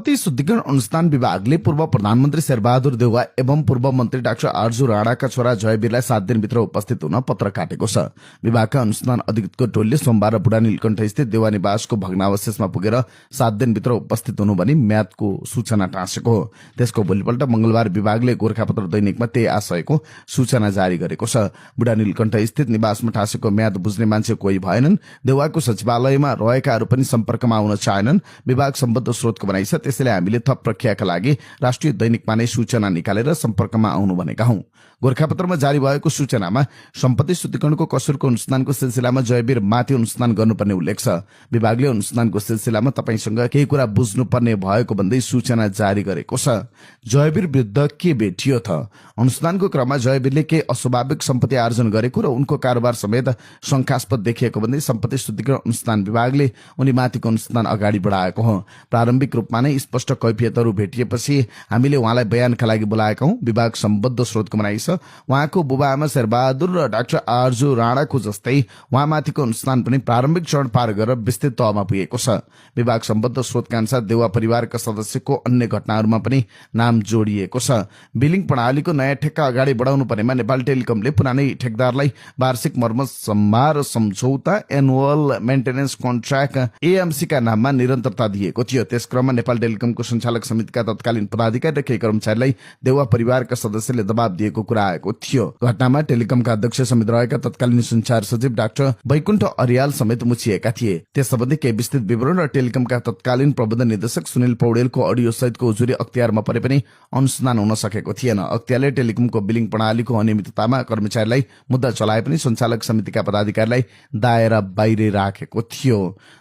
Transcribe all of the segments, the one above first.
सम्पत्ति शुद्धिकरण अनुसन्धान विभागले पूर्व प्रधानमन्त्री शेरबहादुर देउवा एवं पूर्व मन्त्री डाक्टर आरजू राणाका छोरा जयवीरलाई 7 दिनभित्र उपस्थित हुन पत्र काटेको छ। विभागका अनुसन्धान अधिकृतको टोलीले सोमबार बुढा नीलकण्ठ स्थित देउवा निवासको भग्नावशेषमा पुगेर 7 दिनभित्र उपस्थित हुनु भनी म्यादको सूचना टाँसेको हो। त्यसको भोलिपल्ट मंगलबार विभागले गोरखापत्र दैनिकमा त्यही आशयको सूचना जारी गरेको छ। बुढा नीलकण्ठ स्थित निवासमा टाँसेको म्याद बुझ्ने मान्छे कोही भएनन्। देउवाको सचिवालयमा रहेकाहरू पनि सम्पर्कमा आउन चाहेनन्। विभाग सम्बद्ध स्रोतको भनाइ छ। त्यसैले हामीले थप प्रक्रियाका लागि राष्ट्रिय दैनिकमा नै सूचना निकालेर सम्पर्कमा आउनु भनेका हौं। गोरखापत्रमा जारी भएको सूचनामा सम्पत्ति शुद्धिकरणको कसुरको अनुसन्धानको सिलसिलामा जयवीर माथि अनुसन्धान गर्नुपर्ने उल्लेख छ। विभागले अनुसन्धानको सिलसिलामा तपाईसँग केही कुरा बुझ्नुपर्ने भएको भन्दै सूचना जारी गरेको छ। जयवीर विरुद्ध के भेटियो त? अनुसन्धानको क्रममा जयवीरले के अस्वाभाविक सम्पत्ति आर्जन गरेको र उनको कारोबार समेत शंकास्पद देखिएको भन्दै सम्पत्ति शुद्धिकरण अनुसन्धान विभागले उनी माथिको अनुसन्धान अगाडि बढाएको हो। प्रारम्भिक रूपमा नै स्पष्ट कैफियतहरू भेटिएपछि हामीले उहाँलाई बयानका लागि बोलाएका हौं। विभाग सम्बद्ध स्रोतको भनाइ छ। उहाँको बुबाआमा शेरबहादुर र डाक्टर आरजू राणाको जस्तै उहाँमाथिको अनुसन्धान पनि प्रारम्भिक चरण पार गरेर विस्तृत तहमा पुगेको छ। विभाग सम्बद्ध स्रोतका अनुसार देउवा परिवारका सदस्यको अन्य घटनाहरूमा पनि नाम जोडिएको छ। बिलिङ प्रणालीको नयाँ ठेक्का अगाडि बढाउनु पर्नेमा नेपाल टेलिकमले पुरानै ठेकदारलाई वार्षिक मर्मत सम्मार सम्झौता एनुअल मेन्टेनेन्स कन्ट्र्याक्ट एएमसी का नाममा निरन्तरता दिएको थियो। त्यस क्रममा नेपाल टेलिकमको सञ्चालक समितिका तत्कालीन पदाधिकारी र केही कर्मचारीलाई देउवा परिवारका सदस्यले दबाव दिएको कुरा आएको थियो। घटनामा टेलिकमका अध्यक्ष समेत रहेका तत्कालीन सञ्चार सचिव डाक्टर वैकुण्ठ अर्याल समेत मुछिएका थिए। त्यस सम्बन्धी केही विस्तृत विवरण र टेलिकमका तत्कालीन प्रबन्ध निर्देशक सुनिल पौडेलको अडियो सहितको उजुरी अख्तियारमा परे पनि अनुसन्धान हुन सकेको थिएन। अख्तियारले टेलिकमको बिलिङ प्रणालीको अनियमिततामा कर्मचारीलाई मुद्दा चलाए पनि सञ्चालक समितिका पदाधिकारीलाई दायरा बाहिर राखेको थियो।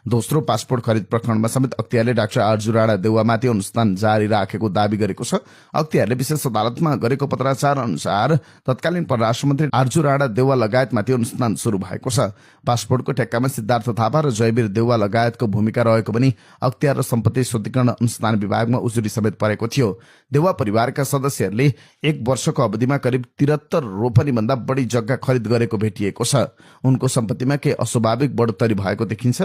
दोस्रो पासपोर्ट खरिद प्रकरणमा समेत अख्तियारले डाक्टर आरजू राणा देउवामाथि अनुसन्धान जारी राखेको दावी गरेको छ। अख्तियारले विशेष अदालतमा गरेको पत्राचार अनुसार तत्कालीन परराष्ट्र मन्त्री आरजू राणा देउवा लगायतमाथि अनुसन्धान शुरू भएको छ। पासपोर्टको ठेक्कामा सिद्धार्थ थापा र जयवीर देउवा लगायतको भूमिका रहेको पनि अख्तियार र सम्पत्ति शुद्धिकरण अनुसन्धान विभागमा उजुरी समेत परेको थियो। देउवा परिवारका सदस्यहरूले 1 वर्षको अवधिमा करिब 73 रोपनी भन्दा बढी जग्गा खरिद गरेको भेटिएको छ। उनको सम्पत्तिमा केही अस्वाभाविक बढोत्तरी भएको देखिन्छ।